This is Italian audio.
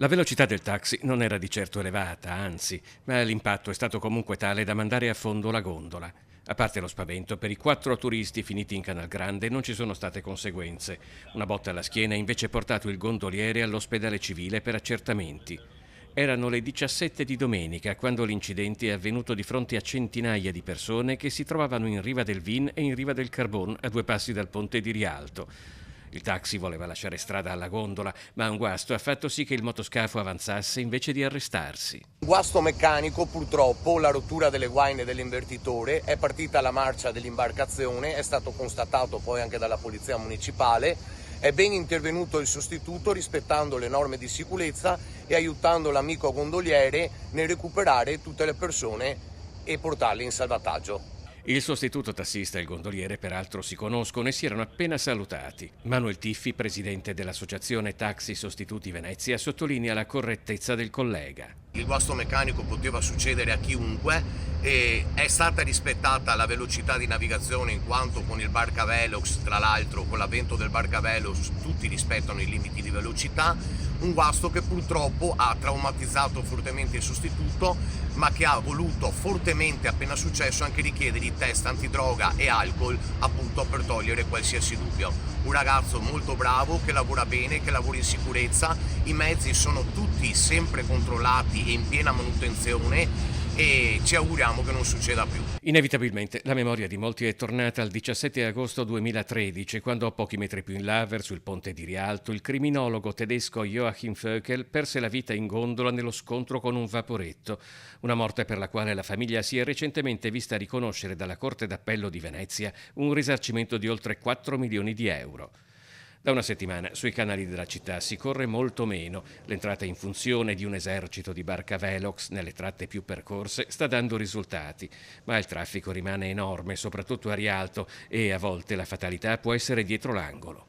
La velocità del taxi non era di certo elevata, anzi, ma l'impatto è stato comunque tale da mandare a fondo la gondola. A parte lo spavento, per i 4 turisti finiti in Canal Grande non ci sono state conseguenze. Una botta alla schiena ha invece portato il gondoliere all'ospedale civile per accertamenti. Erano le 17 di domenica quando l'incidente è avvenuto di fronte a centinaia di persone che si trovavano in riva del Vin e in riva del Carbon, a 2 passi dal ponte di Rialto. Il taxi voleva lasciare strada alla gondola, ma un guasto ha fatto sì che il motoscafo avanzasse invece di arrestarsi. Guasto meccanico, purtroppo, la rottura delle guaine dell'invertitore, è partita la marcia dell'imbarcazione, è stato constatato poi anche dalla polizia municipale, è ben intervenuto il sostituto rispettando le norme di sicurezza e aiutando l'amico gondoliere nel recuperare tutte le persone e portarle in salvataggio. Il sostituto tassista e il gondoliere peraltro si conoscono e si erano appena salutati. Manuel Tiffi, presidente dell'associazione Taxi Sostituti Venezia, sottolinea la correttezza del collega. Il guasto meccanico poteva succedere a chiunque e è stata rispettata la velocità di navigazione in quanto con il Barcavelox, tra l'altro con l'avvento del Barcavelox tutti rispettano i limiti di velocità, un guasto che purtroppo ha traumatizzato fortemente il sostituto ma che ha voluto fortemente appena successo anche richiedere test antidroga e alcol appunto per togliere qualsiasi dubbio. Un ragazzo molto bravo che lavora bene, che lavora in sicurezza, i mezzi sono tutti sempre controllati e in piena manutenzione e ci auguriamo che non succeda più. Inevitabilmente la memoria di molti è tornata al 17 agosto 2013, quando a pochi metri più in là, verso il ponte di Rialto, il criminologo tedesco Joachim Vöckel perse la vita in gondola nello scontro con un vaporetto, una morte per la quale la famiglia si è recentemente vista riconoscere dalla Corte d'Appello di Venezia un risarcimento di oltre 4 milioni di euro. Da una settimana sui canali della città si corre molto meno. L'entrata in funzione di un esercito di barcavelox nelle tratte più percorse sta dando risultati, ma il traffico rimane enorme, soprattutto a Rialto, e a volte la fatalità può essere dietro l'angolo.